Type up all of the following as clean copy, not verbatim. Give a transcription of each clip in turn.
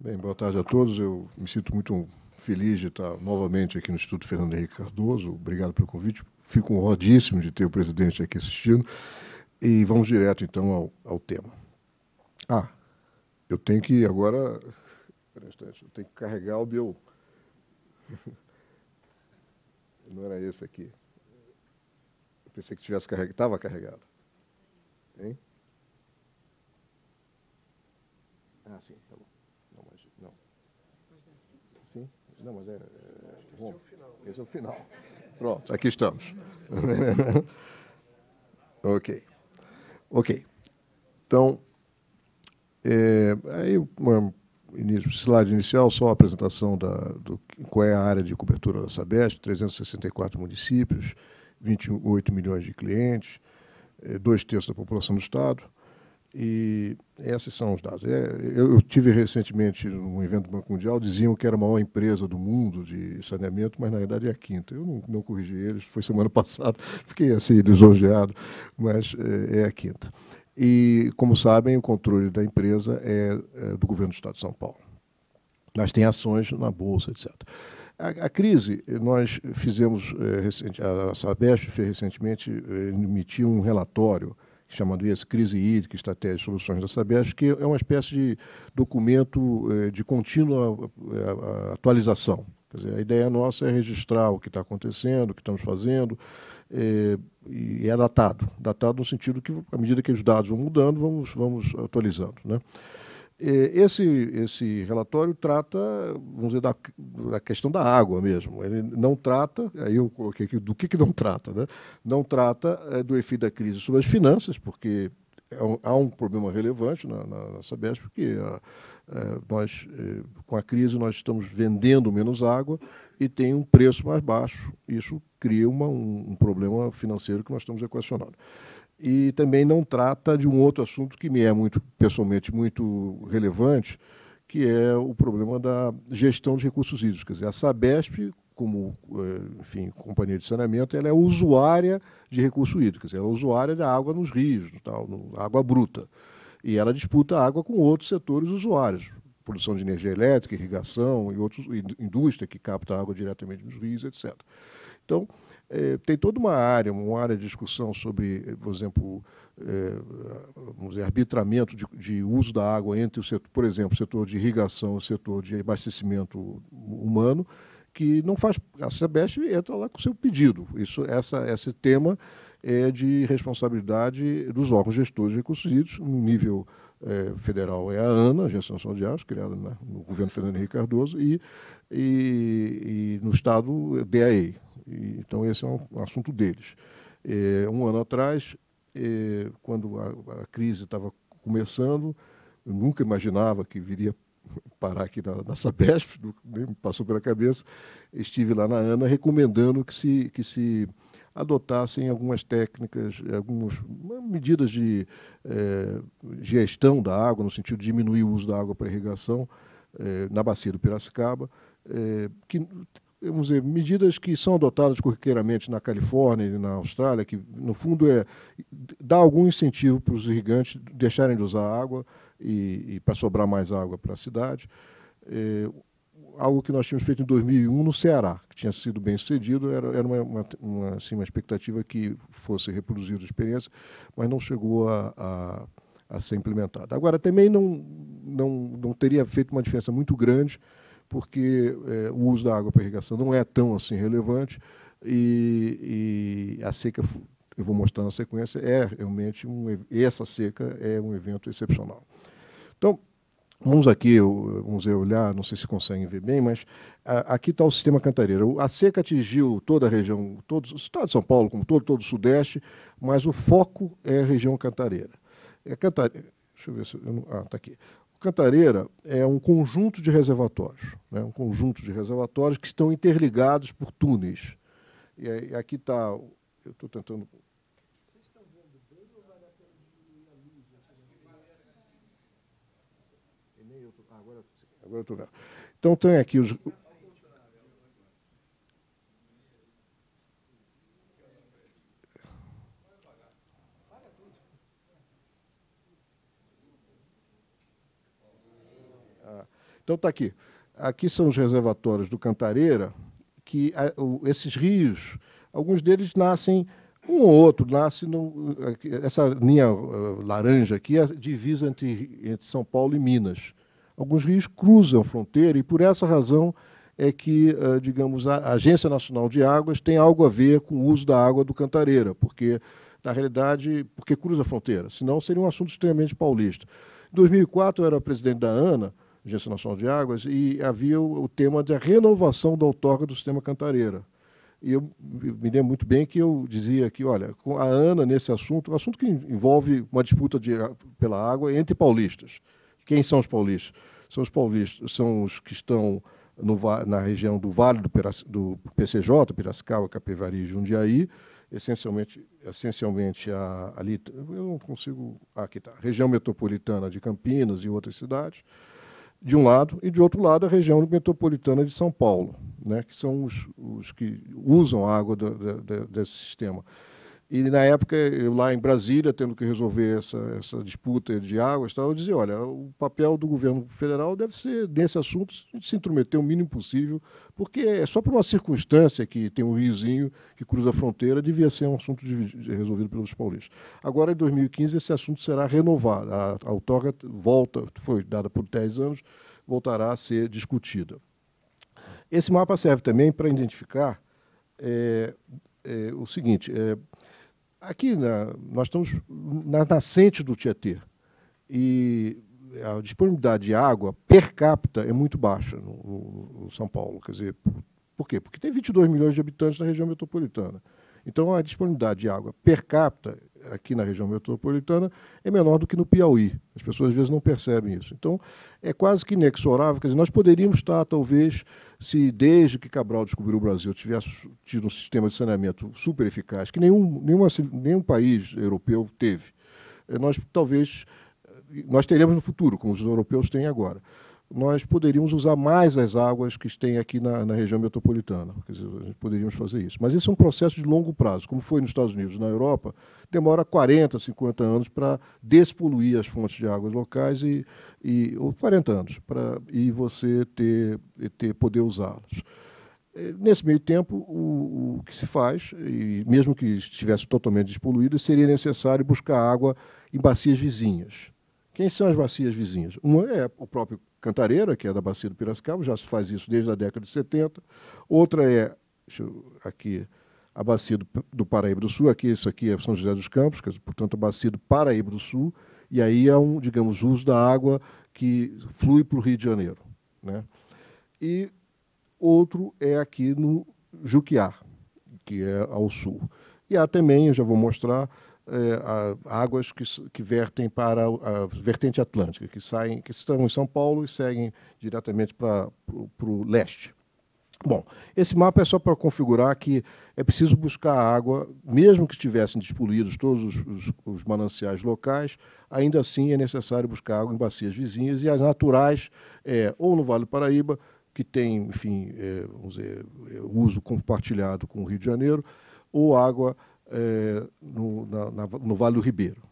Bem, boa tarde a todos. Eu me sinto muito feliz de estar novamente aqui no Instituto Fernando Henrique Cardoso. Obrigado pelo convite. Fico honradíssimo de ter o presidente aqui assistindo. E vamos direto, então, ao tema. Eu tenho que agora... Espera um instante, eu tenho que carregar o meu... Não era esse aqui. Eu pensei que tivesse carregado. Estava carregado. Hein? Sim, tá bom. Não, mas... Não. Sim? Não, mas bom, esse é o final. Pronto, aqui estamos. Ok. Ok. Então, aí slide inicial, só a apresentação do qual é a área de cobertura da Sabesp, 364 municípios, 28 milhões de clientes, 2/3 da população do Estado, e esses são os dados. Eu tive recentemente, num evento do Banco Mundial, diziam que era a maior empresa do mundo de saneamento, mas na verdade é a quinta. Eu não corrigi eles, foi semana passada, fiquei assim lisonjeado, mas é a quinta. E, como sabem, o controle da empresa é do governo do Estado de São Paulo. Mas tem ações na Bolsa, etc. A crise, nós fizemos, a Sabesp fez recentemente, emitiu um relatório chamado esse Crise Hídrica, Estratégia e Soluções da Sabesp, que é uma espécie de documento de contínua atualização. Quer dizer, a ideia nossa é registrar o que está acontecendo, o que estamos fazendo, e é datado no sentido que, à medida que os dados vão mudando, vamos atualizando, né? Esse relatório trata, vamos dizer, da questão da água mesmo. Ele não trata, aí eu coloquei aqui do que não trata, né? Não trata do efeito da crise sobre as finanças, porque há um problema relevante na Sabesp, porque nós, com a crise, nós estamos vendendo menos água e tem um preço mais baixo. Isso cria um problema financeiro que nós estamos equacionando. E também não trata de um outro assunto que me é pessoalmente muito relevante, que é o problema da gestão de recursos hídricos. Quer dizer, a Sabesp, como, enfim, companhia de saneamento, ela é usuária de recursos hídricos, ela é usuária da água nos rios, água bruta. E ela disputa água com outros setores usuários, produção de energia elétrica, irrigação e outros, indústria que capta água diretamente nos rios, etc. Então, tem toda uma área de discussão sobre, por exemplo, vamos dizer, arbitramento de uso da água entre o setor, por exemplo, o setor de irrigação e o setor de abastecimento humano, que não faz. A Sabesp entra lá com o seu pedido. Esse tema é de responsabilidade dos órgãos gestores de recursos hídricos, no nível federal é a ANA, Agência Nacional de Águas, criada no governo Fernando Henrique Cardoso, e no estado, DAE. Então, esse é um assunto deles. Um ano atrás, quando a crise estava começando, eu nunca imaginava que viria parar aqui na Sabesp, nem me passou pela cabeça. Estive lá na ANA recomendando que se adotassem algumas técnicas, algumas medidas de gestão da água, no sentido de diminuir o uso da água para irrigação na bacia do Piracicaba, que, vamos dizer, medidas que são adotadas corriqueiramente na Califórnia e na Austrália, que, no fundo, dá algum incentivo para os irrigantes deixarem de usar água e para sobrar mais água para a cidade. Algo que nós tínhamos feito em 2001 no Ceará, que tinha sido bem sucedido, era uma expectativa que fosse reproduzida a experiência, mas não chegou a ser implementada. Agora, também não teria feito uma diferença muito grande, porque o uso da água para irrigação não é tão assim relevante, e a seca, eu vou mostrar na sequência, realmente essa seca é um evento excepcional. Então, vamos olhar, não sei se conseguem ver bem, mas aqui está o sistema Cantareira. A seca atingiu toda a região, todo o estado de São Paulo, como todo o Sudeste, mas o foco é a região Cantareira. Cantareira, deixa eu ver se... está aqui. Cantareira é um conjunto de reservatórios, né? Um conjunto de reservatórios que estão interligados por túneis. E aqui está... Eu estou tentando... Vocês estão vendo bem ou vai dar para diminuir a luz? Agora eu estou vendo. Então tem aqui os... Então está aqui. Aqui são os reservatórios do Cantareira, que esses rios, alguns deles nascem, um ou outro nasce, essa linha laranja aqui é a divisa entre São Paulo e Minas. Alguns rios cruzam a fronteira e por essa razão é que, digamos, a Agência Nacional de Águas tem algo a ver com o uso da água do Cantareira, porque, na realidade, porque cruza a fronteira, senão seria um assunto extremamente paulista. Em 2004, eu era presidente da ANA, Agência Nacional de Águas, e havia o tema da renovação da outorga do sistema Cantareira. E eu me lembro muito bem que eu dizia que, olha, com a ANA nesse assunto, um assunto que envolve uma disputa pela água entre paulistas. Quem são os paulistas? São os paulistas, são os que estão na região do Vale do PCJ, Piracicaba, Capivari e Jundiaí, essencialmente ali, eu não consigo, aqui está, região metropolitana de Campinas e outras cidades, de um lado, e de outro lado a região metropolitana de São Paulo, né, que são os que usam a água desse sistema. E, na época, eu lá em Brasília, tendo que resolver essa disputa de águas, eu dizia, olha, o papel do governo federal deve ser, nesse assunto, se intrometer o mínimo possível, porque é só por uma circunstância que tem um riozinho que cruza a fronteira, devia ser um assunto resolvido pelos paulistas. Agora, em 2015, esse assunto será renovado. A outorga foi dada por 10 anos, voltará a ser discutida. Esse mapa serve também para identificar o seguinte... Aqui nós estamos na nascente do Tietê e a disponibilidade de água per capita é muito baixa no São Paulo. Quer dizer, por quê? Porque tem 22 milhões de habitantes na região metropolitana. Então, a disponibilidade de água per capita aqui na região metropolitana é menor do que no Piauí. As pessoas, às vezes, não percebem isso. Então, é quase que inexorável. Quer dizer, nós poderíamos estar, talvez, se desde que Cabral descobriu o Brasil tivesse tido um sistema de saneamento super eficaz, que nenhum país europeu teve, nós teremos no futuro, como os europeus têm agora. Nós poderíamos usar mais as águas que tem aqui na região metropolitana. Quer dizer, poderíamos fazer isso. Mas esse é um processo de longo prazo. Como foi nos Estados Unidos e na Europa, demora 40, 50 anos para despoluir as fontes de águas locais ou 40 anos, e você poder usá-las. Nesse meio tempo, o que se faz, e mesmo que estivesse totalmente despoluída, seria necessário buscar água em bacias vizinhas. Quem são as bacias vizinhas? Uma é o próprio Cantareira, que é da bacia do Piracicaba, já se faz isso desde a década de 70. Outra é, aqui, a bacia do Paraíba do Sul, isso aqui é São José dos Campos, portanto, a bacia do Paraíba do Sul, e aí é digamos, uso da água que flui para o Rio de Janeiro, né? E outro é aqui no Juquiá, que é ao sul. E há também, eu já vou mostrar, águas que vertem para a vertente atlântica, que estão em São Paulo e seguem diretamente para o leste. Bom, esse mapa é só para configurar que é preciso buscar água, mesmo que estivessem despoluídos todos os mananciais locais, ainda assim é necessário buscar água em bacias vizinhas, e as naturais, ou no Vale do Paraíba, que tem, enfim, vamos dizer, uso compartilhado com o Rio de Janeiro, ou água no Vale do Ribeiro.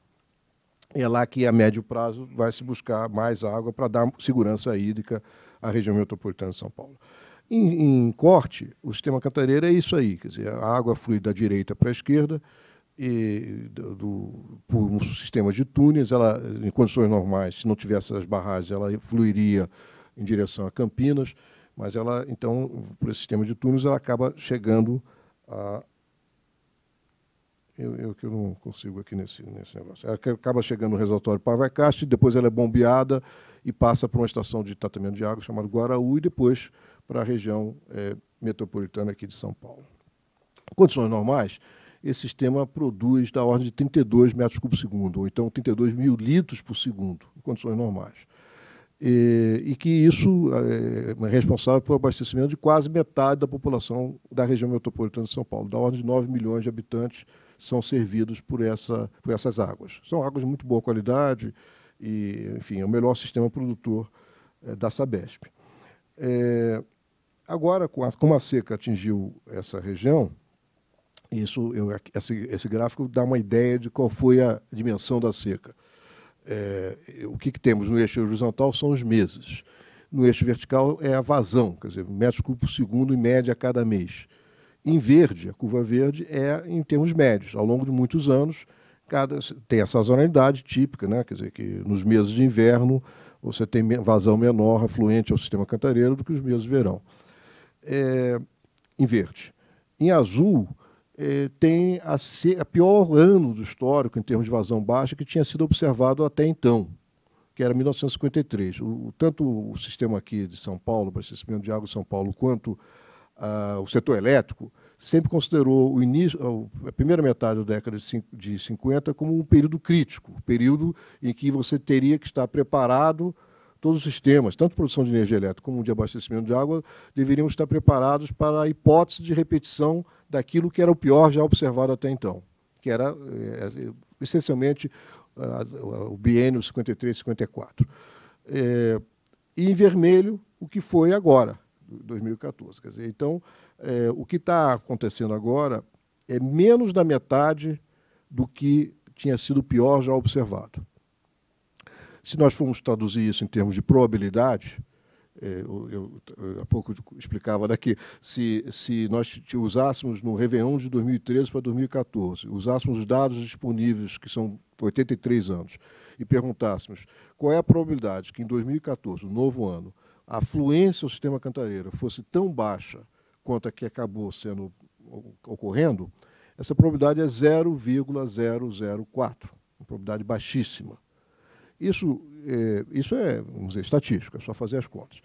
É lá que, a médio prazo, vai se buscar mais água para dar segurança hídrica à região metropolitana de São Paulo. Em corte, o sistema Cantareira é isso aí, quer dizer, a água flui da direita para a esquerda, por um sistema de túneis. Ela, em condições normais, se não tivesse as barragens, ela fluiria em direção a Campinas, mas ela, então, por esse sistema de túneis, ela acaba chegando a... que eu não consigo aqui nesse negócio. Ela acaba chegando no reservatório Paiva Castro, e depois ela é bombeada e passa para uma estação de tratamento de água chamada Guaraú, e depois para a região metropolitana aqui de São Paulo. Em condições normais, esse sistema produz da ordem de 32 metros cúbicos por segundo, ou então 32 mil litros por segundo, em condições normais. E que isso é responsável pelo abastecimento de quase metade da população da região metropolitana de São Paulo. Da ordem de 9 milhões de habitantes são servidos por essas águas. São águas de muito boa qualidade e, enfim, é o melhor sistema produtor da Sabesp. Agora, como a seca atingiu essa região, esse gráfico dá uma ideia de qual foi a dimensão da seca. O que temos no eixo horizontal são os meses. no eixo vertical é a vazão, quer dizer, metros cúbicos por segundo em média a cada mês. Em verde, a curva verde é em termos médios. Ao longo de muitos anos, tem a sazonalidade típica, né? Quer dizer, que nos meses de inverno você tem vazão menor afluente ao sistema cantareiro do que os meses de verão. Em verde. Em azul, tem a pior ano do histórico em termos de vazão baixa que tinha sido observado até então, que era 1953. Tanto o sistema aqui de São Paulo, o abastecimento de água de São Paulo, quanto o setor elétrico, sempre considerou o início, a primeira metade da década de 50 como um período crítico, um período em que você teria que estar preparado, todos os sistemas, tanto de produção de energia elétrica como de abastecimento de água, deveriam estar preparados para a hipótese de repetição daquilo que era o pior já observado até então, que era, essencialmente, o biênio 53-54. E em vermelho, o que foi agora, 2014. Quer dizer, então, o que está acontecendo agora é menos da metade do que tinha sido pior já observado. Se nós formos traduzir isso em termos de probabilidade, eu há pouco explicava daqui, se nós usássemos no Réveillon de 2013 para 2014, usássemos os dados disponíveis, que são 83 anos, e perguntássemos qual é a probabilidade que em 2014, o novo ano, a afluência ao sistema cantareiro fosse tão baixa quanto a que acabou ocorrendo, essa probabilidade é 0,004, uma probabilidade baixíssima. Isso é, vamos dizer, estatístico, é só fazer as contas.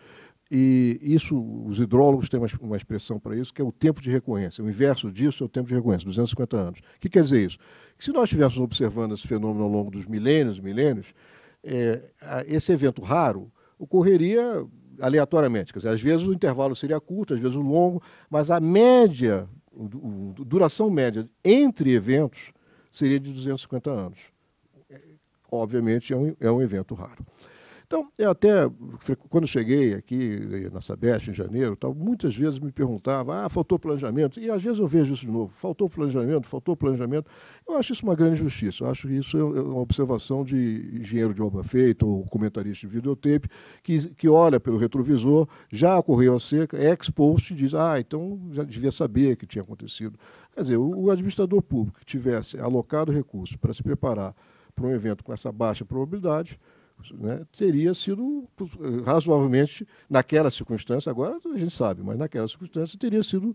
E isso, os hidrólogos têm uma expressão para isso, que é o tempo de recorrência. O inverso disso é o tempo de recorrência, 250 anos. O que quer dizer isso? Que se nós estivéssemos observando esse fenômeno ao longo dos milênios e milênios, esse evento raro ocorreria aleatoriamente. Quer dizer, às vezes o intervalo seria curto, às vezes longo, mas a média, a duração média entre eventos seria de 250 anos. Obviamente, é um evento raro. Então, quando cheguei aqui na Sabesp, em janeiro, muitas vezes me perguntava, faltou planejamento, e às vezes eu vejo isso de novo, faltou planejamento. Eu acho isso uma grande injustiça, eu acho que isso é uma observação de engenheiro de obra feita ou comentarista de videotape, que olha pelo retrovisor, já ocorreu a seca, é ex-post e diz, então já devia saber que tinha acontecido. Quer dizer, o administrador público que tivesse alocado recursos para se preparar para um evento com essa baixa probabilidade, né, teria sido razoavelmente, naquela circunstância, agora a gente sabe, mas naquela circunstância teria sido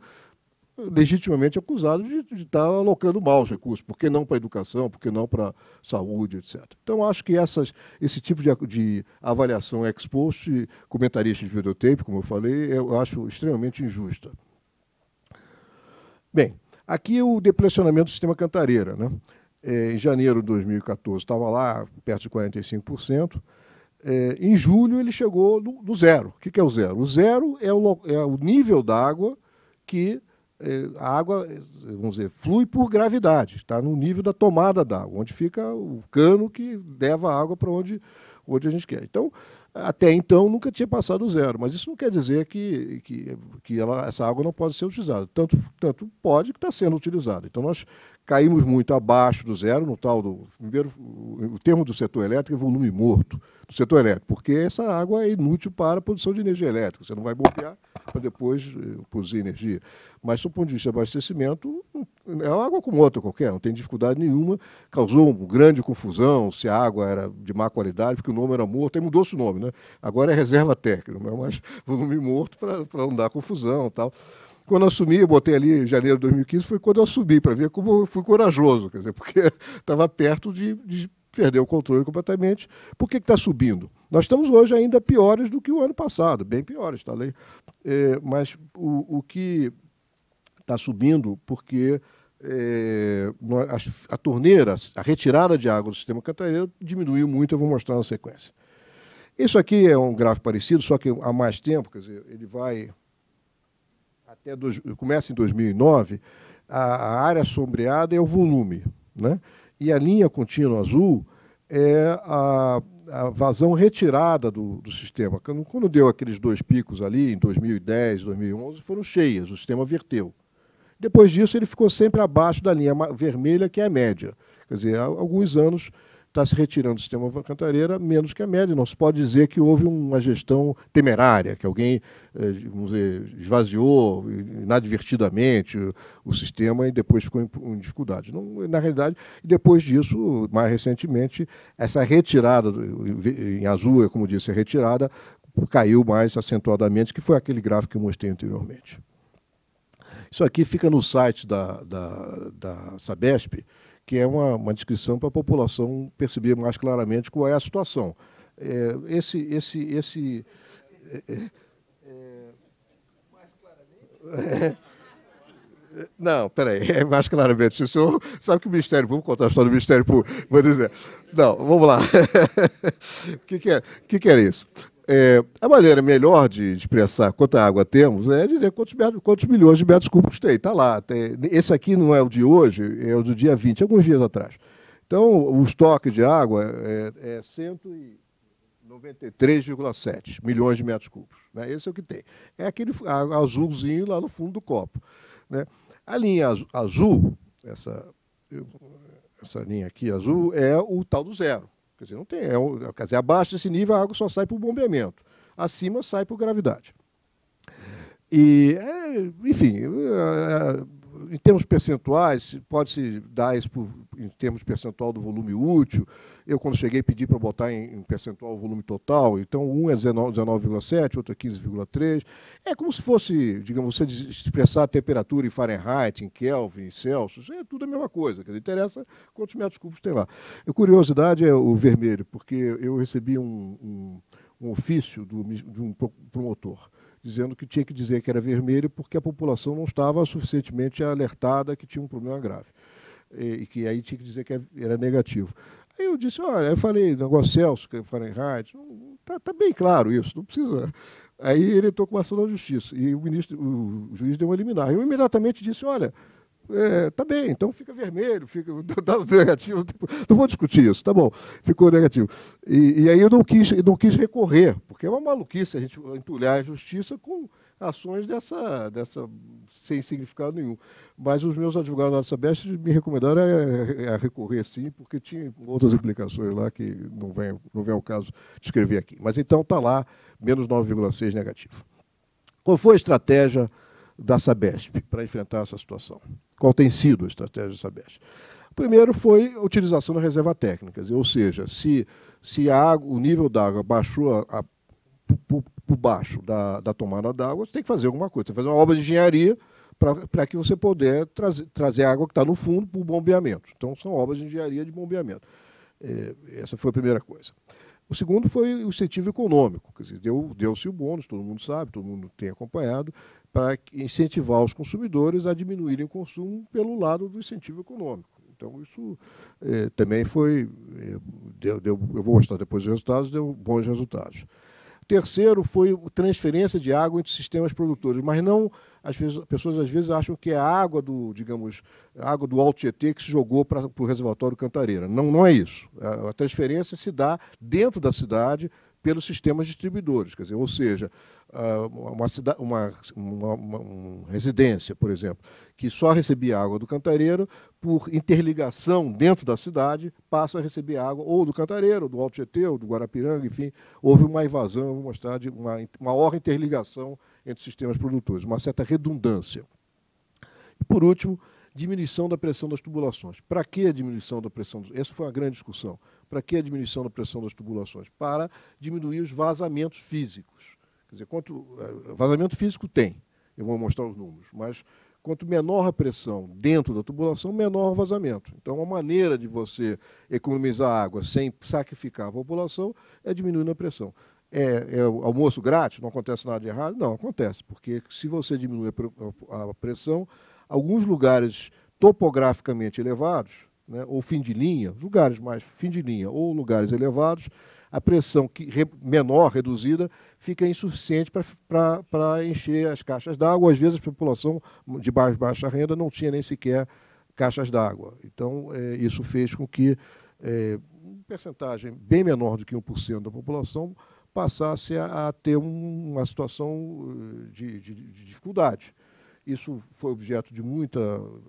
legitimamente acusado de estar alocando mal os recursos, por que não para a educação, por que não para a saúde, etc. Então, acho que esse tipo de avaliação ex post, comentarista de videotape, como eu falei, eu acho extremamente injusta. Bem, aqui o deplecionamento do sistema Cantareira, né? Em janeiro de 2014 estava lá perto de 45%. Em julho ele chegou no zero. O que é o zero? O zero é o nível d'água que a água, vamos dizer, flui por gravidade. Está no nível da tomada d'água, onde fica o cano que leva a água para onde a gente quer. Então, até então nunca tinha passado o zero, mas isso não quer dizer que essa água não pode ser utilizada. Tanto pode que está sendo utilizada. Então nós caímos muito abaixo do zero, no tal do... Primeiro, o termo do setor elétrico é volume morto do setor elétrico, porque essa água é inútil para a produção de energia elétrica. Você não vai bombear para depois produzir energia. Mas, do ponto de vista de abastecimento, é uma água como outra qualquer, não tem dificuldade nenhuma. Causou uma grande confusão se a água era de má qualidade, porque o nome era morto, aí mudou-se o nome, né? Agora é reserva técnica, não é mais volume morto para não dar confusão e tal. Quando eu assumi, eu botei ali em janeiro de 2015, foi quando eu assumi, para ver como eu fui corajoso, quer dizer, porque estava perto de perder o controle completamente. Por que está subindo? Nós estamos hoje ainda piores do que o ano passado, bem piores, tá? Mas o que está subindo porque a torneira, a retirada de água do sistema cantareiro diminuiu muito, eu vou mostrar na sequência. Isso aqui é um gráfico parecido, só que há mais tempo, quer dizer, ele vai... começa em 2009, a área sombreada é o volume, né? E a linha contínua azul é a vazão retirada do sistema. Quando deu aqueles dois picos ali, em 2010, 2011, foram cheias, o sistema verteu. Depois disso, ele ficou sempre abaixo da linha vermelha, que é a média. Quer dizer, há alguns anos está se retirando do sistema Cantareira menos que a média. Não se pode dizer que houve uma gestão temerária, que alguém, vamos dizer, esvaziou inadvertidamente o sistema e depois ficou em dificuldade. Não, na realidade, depois disso, mais recentemente, essa retirada, em azul, como disse, a retirada caiu mais acentuadamente, que foi aquele gráfico que eu mostrei anteriormente. Isso aqui fica no site da Sabesp, que é uma descrição para a população perceber mais claramente qual é a situação. Mais claramente? Não, peraí, é mais claramente. O senhor sabe que o Ministério Público, contar a história do Ministério Público, vou dizer. Não, vamos lá. O que é isso? A maneira melhor de expressar quanta água temos é dizer quantos milhões de metros cúbicos tem. Está lá. Esse aqui não é o de hoje, é o do dia 20, alguns dias atrás. Então, o estoque de água é 193,7 milhões de metros cúbicos. Né? Esse é o que tem. É aquele azulzinho lá no fundo do copo. Né? A linha azul, essa linha aqui azul, é o tal do zero. Quer dizer, não tem, quer dizer, abaixo desse nível a água só sai por bombeamento. Acima sai por gravidade. E, enfim, em termos percentuais, pode-se dar isso em termos percentual do volume útil. Eu, quando cheguei, pedi para botar em percentual o volume total. Então, um é 19,7, outro é 15,3. É como se fosse, digamos, você expressar a temperatura em Fahrenheit, em Kelvin, em Celsius. É tudo a mesma coisa. Quer dizer, interessa quantos metros cúbicos tem lá. A curiosidade é o vermelho, porque eu recebi um ofício de um promotor, dizendo que tinha que dizer que era vermelho porque a população não estava suficientemente alertada que tinha um problema grave. E que aí tinha que dizer que era negativo. Aí eu disse, olha, eu falei, negócio Celsius, Fahrenheit, tá bem claro isso, não precisa. Aí ele entrou com a ação da justiça, e o juiz deu uma liminar. Eu imediatamente disse, olha, tá bem, então fica vermelho, fica negativo, não vou discutir isso, tá bom, ficou negativo. E aí eu não quis recorrer, porque é uma maluquice a gente entulhar a justiça com ações dessa sem significado nenhum. Mas os meus advogados da Sabesp me recomendaram a recorrer sim, porque tinha outras implicações lá que não vem ao caso descrever aqui. Mas então está lá, menos 9,6 negativo. Qual foi a estratégia da Sabesp para enfrentar essa situação? Qual tem sido a estratégia da Sabesp? Primeiro foi a utilização das reservas técnicas, ou seja, se o nível da água baixou por baixo da tomada d'água, você tem que fazer alguma coisa. Você tem que fazer uma obra de engenharia para que você puder trazer a água que está no fundo para o bombeamento. Então, são obras de engenharia de bombeamento. Essa foi a primeira coisa. O segundo foi o incentivo econômico. Quer dizer, deu-se o bônus, todo mundo sabe, todo mundo tem acompanhado, para incentivar os consumidores a diminuírem o consumo pelo lado do incentivo econômico. Então, isso também foi... eu vou mostrar depois os resultados, deu bons resultados. Terceiro foi a transferência de água entre sistemas produtores, mas não, as pessoas às vezes acham que é a água água do Alto Tietê que se jogou para o reservatório Cantareira. Não é isso. A transferência se dá dentro da cidade pelos sistemas distribuidores, quer dizer, ou seja, uma residência, por exemplo, que só recebia água do Cantareiro, por interligação dentro da cidade, passa a receber água ou do Cantareiro, ou do Alto Tietê, ou do Guarapiranga, enfim, houve uma invasão, vou mostrar, de uma maior interligação entre sistemas produtores, uma certa redundância. E, por último, diminuição da pressão das tubulações. Para que a diminuição da pressão? Essa foi uma grande discussão. Para que a diminuição da pressão das tubulações? Para diminuir os vazamentos físicos. Quer dizer, vazamento físico tem, eu vou mostrar os números, mas quanto menor a pressão dentro da tubulação, menor o vazamento. Então, uma maneira de você economizar água sem sacrificar a população é diminuindo a pressão. É almoço grátis? Não acontece nada de errado? Não, acontece, porque se você diminui a pressão, alguns lugares topograficamente elevados, né, ou fim de linha, lugares mais fim de linha ou lugares elevados, a pressão menor, reduzida, fica insuficiente para encher as caixas d'água. Às vezes a população de baixa renda não tinha nem sequer caixas d'água. Então, isso fez com que uma percentagem bem menor do que 1% da população passasse a ter uma situação de dificuldade. Isso foi objeto de muita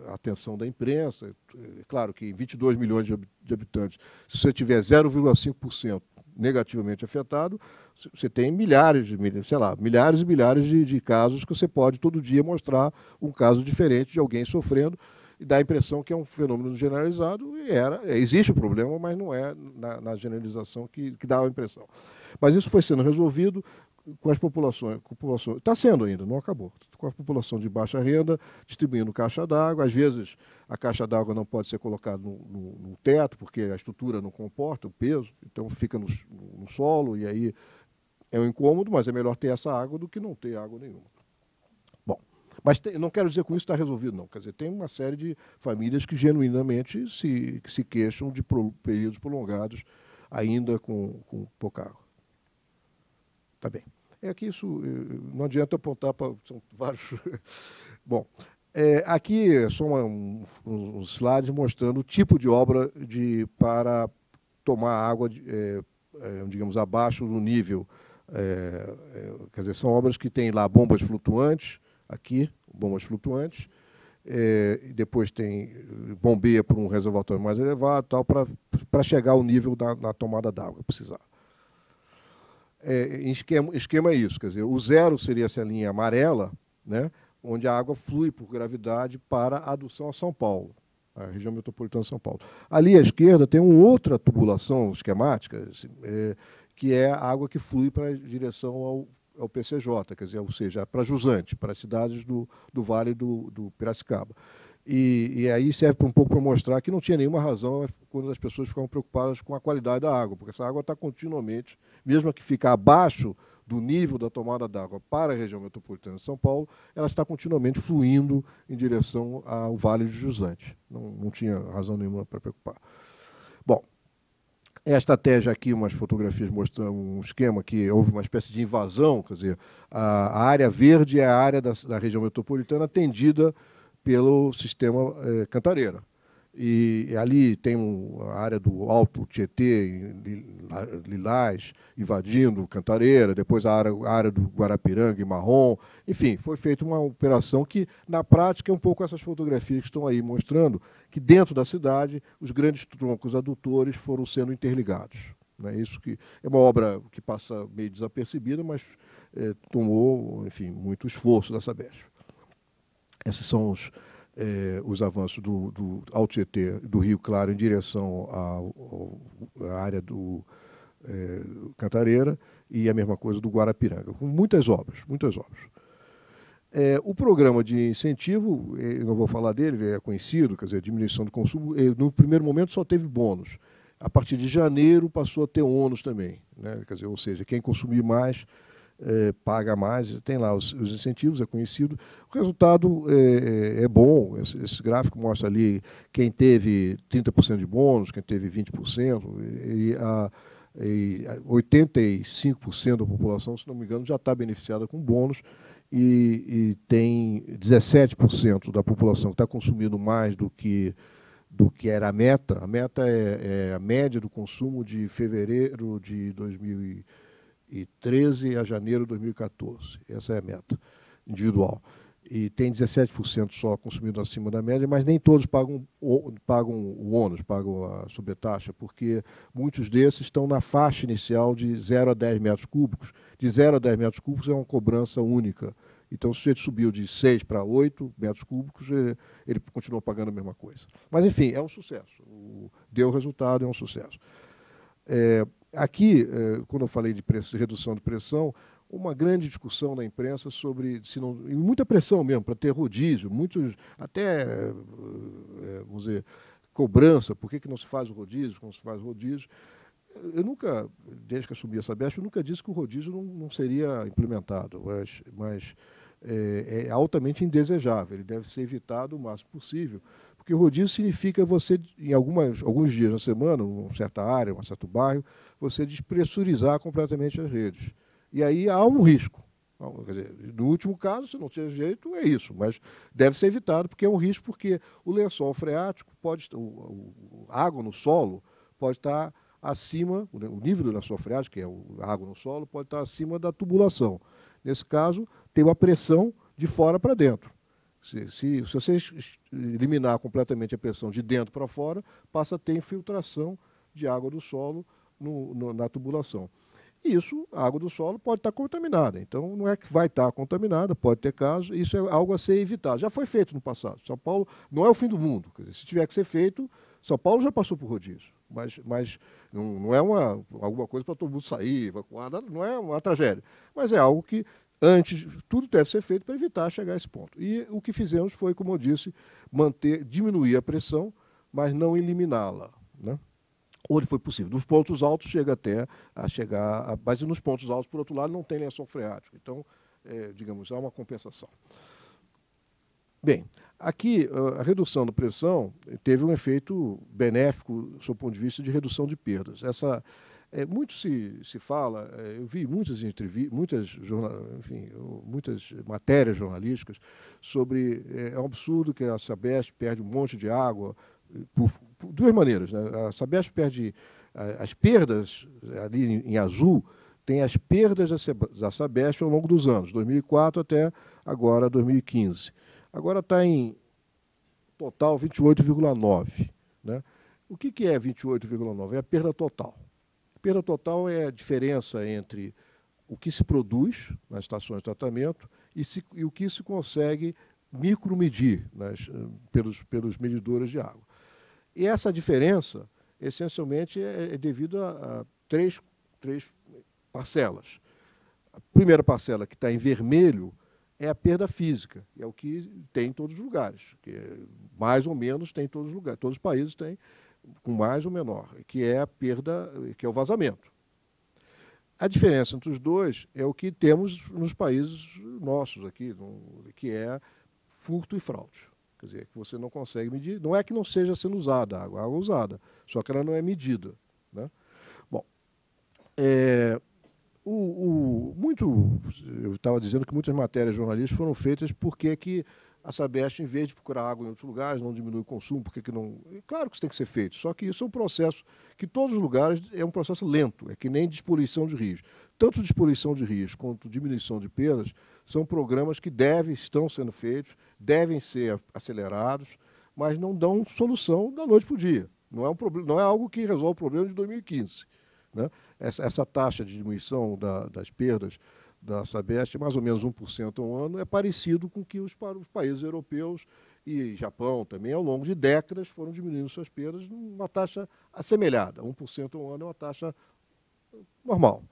atenção da imprensa. É claro que em 22 milhões de habitantes, se você tiver 0,5% negativamente afetado, você tem milhares, sei lá, milhares e milhares de casos que você pode todo dia mostrar um caso diferente de alguém sofrendo e dá a impressão que é um fenômeno generalizado, e existe o problema, mas não é na generalização que dá a impressão. Mas isso foi sendo resolvido com as populações. Está sendo ainda, não acabou. Com a população de baixa renda, distribuindo caixa d'água. Às vezes, a caixa d'água não pode ser colocada no teto, porque a estrutura não comporta o peso, então fica no solo, e aí é um incômodo, mas é melhor ter essa água do que não ter água nenhuma. Bom, mas não quero dizer com isso que está resolvido, não. Quer dizer, tem uma série de famílias que genuinamente se queixam de períodos prolongados, ainda com pouca água. Tá bem. É que isso não adianta apontar para. São vários. Bom, aqui é só um slide mostrando o tipo de obra para tomar água, digamos, abaixo do nível. Quer dizer, são obras que têm lá bombas flutuantes, aqui, bombas flutuantes, e depois tem bombeia para um reservatório mais elevado, tal, para chegar ao nível da tomada d'água, precisar. Esquema é isso, quer dizer, o zero seria essa linha amarela, né, onde a água flui por gravidade para a adução a São Paulo, a região metropolitana de São Paulo. Ali à esquerda tem uma outra tubulação esquemática, que é a água que flui para a direção ao PCJ, quer dizer, ou seja, para Jusante, para as cidades do Vale do Piracicaba. E aí serve um pouco para mostrar que não tinha nenhuma razão quando as pessoas ficavam preocupadas com a qualidade da água, porque essa água está continuamente, mesmo que ficar abaixo do nível da tomada d'água para a região metropolitana de São Paulo, ela está continuamente fluindo em direção ao Vale de Jusante. Não tinha razão nenhuma para preocupar. Bom, esta estratégia aqui, umas fotografias mostrando um esquema que houve uma espécie de invasão, quer dizer, a área verde é a área da região metropolitana atendida pelo sistema Cantareira. E ali tem a área do Alto Tietê, Lilás, invadindo Cantareira, depois a área do Guarapiranga e Marrom. Enfim, foi feita uma operação que, na prática, é um pouco essas fotografias que estão aí mostrando que, dentro da cidade, os grandes troncos adutores foram sendo interligados. Isso que é uma obra que passa meio desapercebida, mas tomou, enfim, muito esforço da Sabesp. Esses são os avanços do Alto Tietê, do Rio Claro, em direção à área do Cantareira, e a mesma coisa do Guarapiranga, com muitas obras, muitas obras. O programa de incentivo, eu não vou falar dele, ele é conhecido, quer dizer, diminuição do consumo, no primeiro momento só teve bônus. A partir de janeiro passou a ter ônus também, né? Quer dizer, ou seja, quem consumir mais paga mais, tem lá os incentivos, é conhecido. O resultado é bom, esse gráfico mostra ali quem teve 30% de bônus, quem teve 20%, e 85% da população, se não me engano, já está beneficiada com bônus, e tem 17% da população que está consumindo mais do que era a meta. A meta é a média do consumo de fevereiro de 2013 a janeiro de 2014. Essa é a meta individual. E tem 17% só consumindo acima da média, mas nem todos pagam o ônus, pagam a sobretaxa, porque muitos desses estão na faixa inicial de 0 a 10 metros cúbicos. De 0 a 10 metros cúbicos é uma cobrança única. Então, se ele subiu de 6 para 8 metros cúbicos, ele continua pagando a mesma coisa. Mas, enfim, é um sucesso. Deu resultado, é um sucesso. Aqui, quando eu falei de redução de pressão, uma grande discussão na imprensa sobre, e muita pressão mesmo, para ter rodízio, muitos, até, vamos dizer, cobrança, por que não se faz o rodízio, como se faz o rodízio. Eu nunca, desde que assumi a Sabesp, eu nunca disse que o rodízio não seria implementado, mas é altamente indesejável, ele deve ser evitado o máximo possível, porque o rodízio significa você, em alguns dias na semana, em uma certa área, um certo bairro, você despressurizar completamente as redes. E aí há um risco. Quer dizer, no último caso, se não tiver jeito, é isso, mas deve ser evitado, porque é um risco, porque o lençol freático pode, a água no solo pode estar acima, o nível do lençol freático, que é a água no solo, pode estar acima da tubulação. Nesse caso, tem uma pressão de fora para dentro. Se você eliminar completamente a pressão de dentro para fora, passa a ter infiltração de água do solo na tubulação. Isso, a água do solo pode estar contaminada. Então, não é que vai estar contaminada, pode ter casos, isso é algo a ser evitado. Já foi feito no passado. São Paulo não é o fim do mundo. Quer dizer, se tiver que ser feito, São Paulo já passou por rodízio. Mas não é alguma coisa para todo mundo sair, evacuar, não é uma tragédia. Mas é algo que, antes, tudo deve ser feito para evitar chegar a esse ponto. E o que fizemos foi, como eu disse, diminuir a pressão, mas não eliminá-la, né? Onde foi possível. Nos pontos altos chega até a chegar... Mas nos pontos altos, por outro lado, não tem lençol freático. Então, digamos, há uma compensação. Bem, aqui a redução da pressão teve um efeito benéfico, do seu ponto de vista, de redução de perdas. Muito se fala, eu vi muitas matérias jornalísticas sobre... É um absurdo que a Sabesp perde um monte de água, por duas maneiras, né? A Sabesp perde as perdas, ali em azul, tem as perdas da Sabesp ao longo dos anos, 2004 até agora, 2015. Agora está em total 28,9. Né? O que é 28,9? É a perda total. A perda total é a diferença entre o que se produz nas estações de tratamento e o que se consegue micromedir pelos medidores de água. E essa diferença, essencialmente, é devido a três parcelas. A primeira parcela, que está em vermelho, é a perda física, é o que tem em todos os lugares, que mais ou menos tem em todos os lugares. Todos os países têm, com mais ou menor, que é a perda, que é o vazamento. A diferença entre os dois é o que temos nos países nossos aqui, que é furto e fraude. Quer dizer, que você não consegue medir. Não é que não seja sendo usada a água é usada, só que ela não é medida. Né? Bom, eu estava dizendo que muitas matérias jornalísticas foram feitas porque que a Sabesp, em vez de procurar água em outros lugares, não diminui o consumo, porque que não... Claro que isso tem que ser feito, só que isso é um processo que todos os lugares é um processo lento, é que nem despoluição de rios. Tanto despoluição de rios quanto diminuição de perdas são programas que estão sendo feitos, devem ser acelerados, mas não dão solução da noite para o dia. Não é algo que resolve o problema de 2015. Né? Essa taxa de diminuição das perdas da Sabesp, mais ou menos 1% ao ano, é parecido com que os países europeus e Japão também, ao longo de décadas, foram diminuindo suas perdas numa taxa assemelhada. 1% ao ano é uma taxa normal.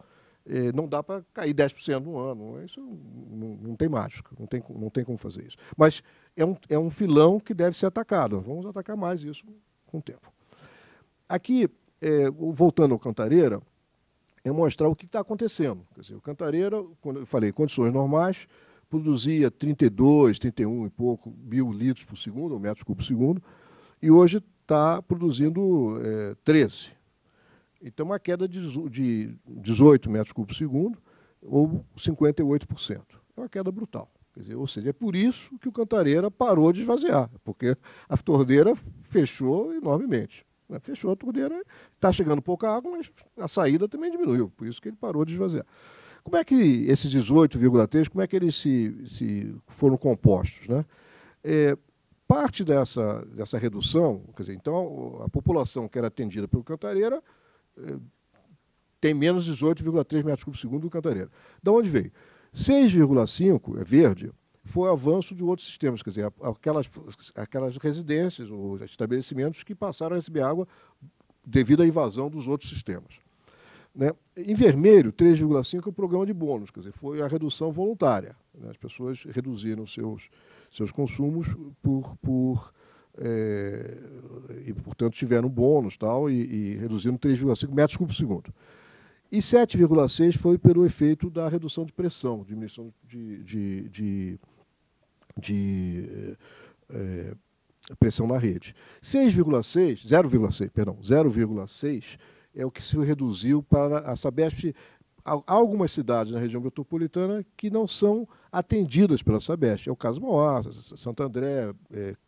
Não dá para cair 10% no ano. Isso não tem mágica, não tem como fazer isso. Mas é um filão que deve ser atacado. Vamos atacar mais isso com o tempo. Aqui, voltando ao Cantareira, é mostrar o que está acontecendo. Quer dizer, o Cantareira, quando eu falei condições normais, produzia 32, 31 e pouco mil litros por segundo, ou metros cúbicos por segundo, e hoje está produzindo 13. Então, uma queda de 18 metros cúbicos por segundo, ou 58%. É uma queda brutal. Quer dizer, ou seja, é por isso que o Cantareira parou de esvaziar, porque a torneira fechou enormemente. Fechou a torneira, está chegando pouca água, mas a saída também diminuiu, por isso que ele parou de esvaziar. Como é que esses 18,3, como é que eles se foram compostos? Né? Parte dessa redução, quer dizer, então a população que era atendida pelo Cantareira tem menos 18,3 metros cúbicos por segundo do Cantareira. De onde veio? 6,5, é verde, foi o avanço de outros sistemas, quer dizer, aquelas residências ou estabelecimentos que passaram a receber água devido à invasão dos outros sistemas. Né? Em vermelho, 3,5 é o programa de bônus, quer dizer, foi a redução voluntária. Né? As pessoas reduziram seus consumos e, portanto, tiveram bônus e reduziram 3,5 metros cúbicos por segundo. E 7,6 foi pelo efeito da redução de pressão, diminuição de pressão na rede. 0,6 é o que se reduziu para a Sabesp. Há algumas cidades na região metropolitana que não são atendidas pela Sabesp. É o caso de Mauá, Santo André,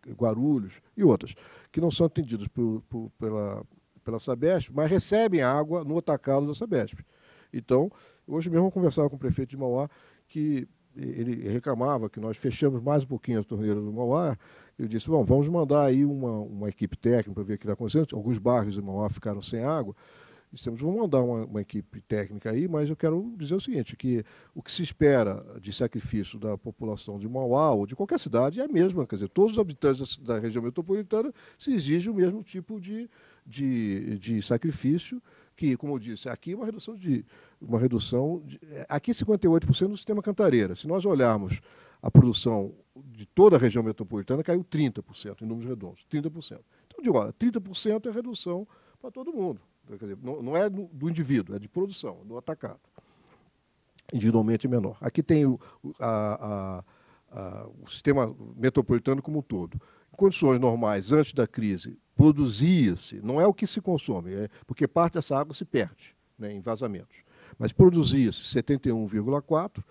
Guarulhos e outras, que não são atendidas pela Sabesp, mas recebem água no atacado da Sabesp. Então, hoje mesmo eu conversava com o prefeito de Mauá que ele reclamava que nós fechamos mais um pouquinho a torneira do Mauá. Eu disse, bom, vamos mandar aí uma equipe técnica para ver o que está acontecendo. Alguns bairros de Mauá ficaram sem água. Dissemos, vamos mandar uma equipe técnica aí, mas eu quero dizer o seguinte, que o que se espera de sacrifício da população de Mauá ou de qualquer cidade é a mesma, quer dizer, todos os habitantes da região metropolitana se exige o mesmo tipo de sacrifício, que, como eu disse, aqui é aqui 58% do sistema Cantareira. Se nós olharmos a produção de toda a região metropolitana, caiu 30% em números redondos, 30%. Então, eu digo, olha, 30% é redução para todo mundo. Quer dizer, não é do indivíduo, é de produção, do atacado. Individualmente é menor. Aqui tem o sistema metropolitano como um todo. Em condições normais, antes da crise, produzia-se, não é o que se consome, porque parte dessa água se perde, né, em vazamentos, mas produzia-se 71,4%,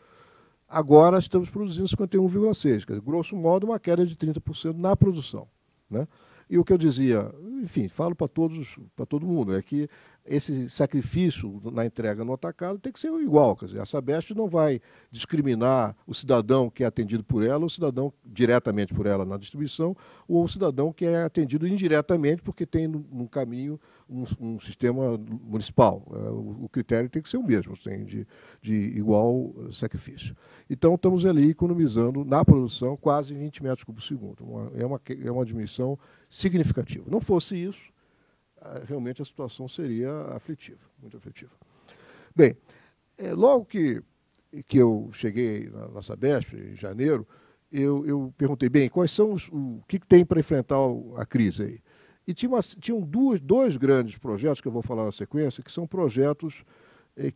agora estamos produzindo 51,6%, quer dizer, grosso modo, uma queda de 30% na produção, né? E o que eu dizia, enfim, falo para todo mundo, é que esse sacrifício na entrega no atacado tem que ser igual. Quer dizer, a Sabesp não vai discriminar o cidadão que é atendido por ela, o cidadão diretamente por ela na distribuição, ou o cidadão que é atendido indiretamente porque tem no caminho um sistema municipal. O critério tem que ser o mesmo, tem de igual sacrifício. Então, estamos ali economizando na produção quase 20 metros cúbicos por segundo. É uma diminuição significativa. Não fosse isso, realmente a situação seria aflitiva, muito aflitiva. Bem, logo que eu cheguei na Sabesp, em janeiro, eu perguntei, bem, quais são o que tem para enfrentar a crise aí? E tinham dois grandes projetos, que eu vou falar na sequência, que são projetos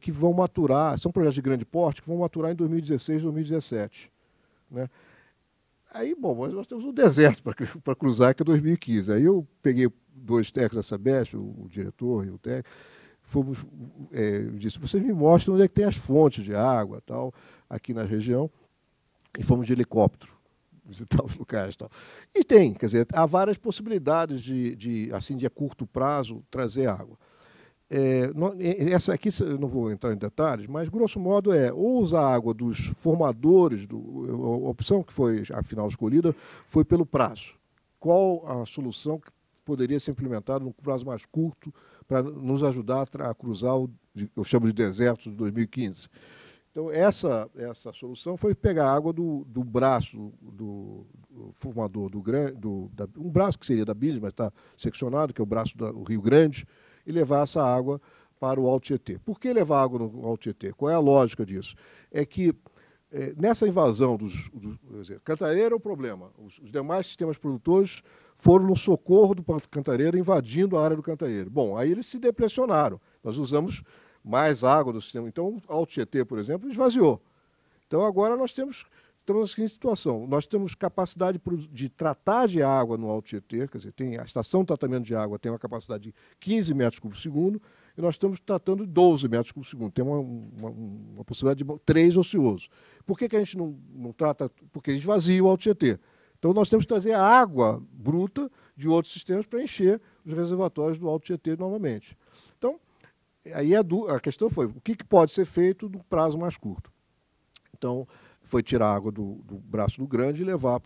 que vão maturar, são projetos de grande porte, que vão maturar em 2016, 2017. Né? Aí, bom, nós temos um deserto para cruzar, que é 2015. Aí eu peguei 2 técnicos da Sabesp, o diretor e o técnico, eu disse, vocês me mostram onde é que tem as fontes de água, tal, aqui na região, e fomos de helicóptero visitar os lugares. Tal. E tem, quer dizer, há várias possibilidades assim, de a curto prazo, trazer água. Essa aqui, eu não vou entrar em detalhes, mas, grosso modo, ou usar a água dos formadores, a opção que foi, afinal, escolhida, foi pelo prazo. Qual a solução que poderia ser implementada num prazo mais curto para nos ajudar a cruzar eu chamo de deserto de 2015. Então, essa solução foi pegar a água do braço do formador um braço que seria da Bines, mas está seccionado, que é o braço do Rio Grande, e levar essa água para o Alto Tietê. Por que levar água no Alto Tietê? Qual é a lógica disso? É que nessa invasão Cantareira é o problema. Os demais sistemas produtores foram no socorro do Cantareira, invadindo a área do Cantareira. Bom, aí eles se depressionaram. Nós usamos mais água do sistema. Então, o Alto Tietê, por exemplo, esvaziou. Então, agora estamos na seguinte situação. Nós temos capacidade de tratar de água no Alto Tietê, quer dizer, a estação de tratamento de água tem uma capacidade de 15 metros cúbicos por segundo, e nós estamos tratando de 12 metros cúbicos por segundo. Tem uma possibilidade de 3 ociosos. Por que a gente não trata? Porque esvazia o Alto Tietê. Então, nós temos que trazer a água bruta de outros sistemas para encher os reservatórios do Alto Tietê novamente. Então, aí a questão foi, o que pode ser feito no prazo mais curto? Então, foi tirar a água do braço do Grande e levar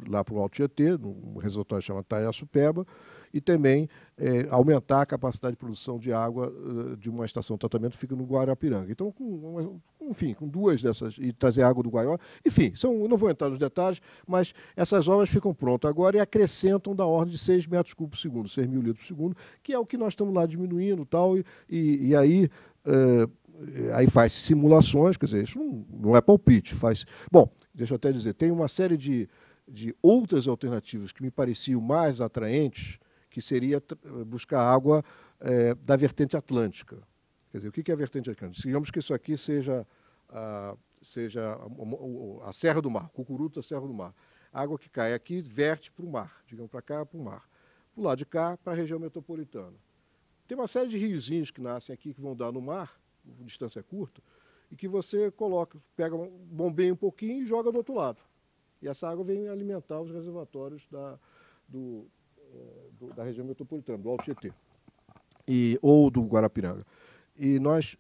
lá para o Alto Tietê, num reservatório chamado Taiaçupeba, e também aumentar a capacidade de produção de água de uma estação de tratamento que fica no Guarapiranga. Então, com 2 dessas, e trazer água do Guaió, enfim, eu não vou entrar nos detalhes, mas essas obras ficam prontas agora e acrescentam da ordem de 6 metros cúbicos por segundo, 6 mil litros por segundo, que é o que nós estamos lá diminuindo e aí... Aí faz simulações, quer dizer, isso não é palpite. Bom, deixa eu até dizer, tem uma série de outras alternativas que me pareciam mais atraentes, que seria buscar água da vertente atlântica. Quer dizer, o que é a vertente atlântica? Digamos que isso aqui seja a Serra do Mar, Cucuruta, Serra do Mar. A água que cai aqui verte para o mar, digamos, para cá, para o mar. Para o lado de cá, para a região metropolitana. Tem uma série de riozinhos que nascem aqui, que vão dar no mar, distância curta, e que você pega bombeia um pouquinho e joga do outro lado. E essa água vem alimentar os reservatórios da região metropolitana, do Alto Tietê, ou do Guarapiranga. E nós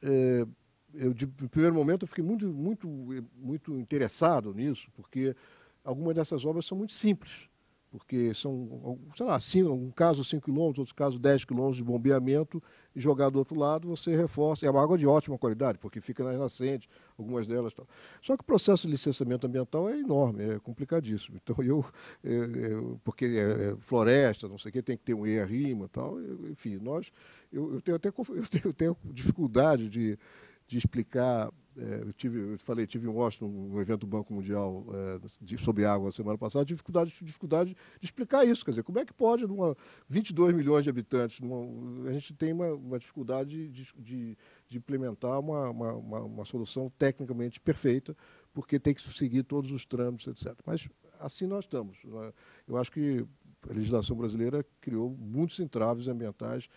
no primeiro momento, eu fiquei muito interessado nisso, porque algumas dessas obras são muito simples, porque são, sei lá, um caso 5 quilômetros, outro caso 10 quilômetros de bombeamento, e jogar do outro lado você reforça. É uma água de ótima qualidade, porque fica nas nascentes, algumas delas. Tal. Só que o processo de licenciamento ambiental é enorme, é complicadíssimo. Então, porque é floresta, não sei o quê, tem que ter um EIA-RIMA e tal. Enfim, eu tenho dificuldade de explicar. Tive em Washington, um evento do Banco Mundial sobre água na semana passada, dificuldade de explicar isso. Quer dizer, como é que pode, 22 milhões de habitantes, a gente tem uma dificuldade de implementar uma solução tecnicamente perfeita, porque tem que seguir todos os trâmites, etc. Mas assim nós estamos. Eu acho que a legislação brasileira criou muitos entraves ambientais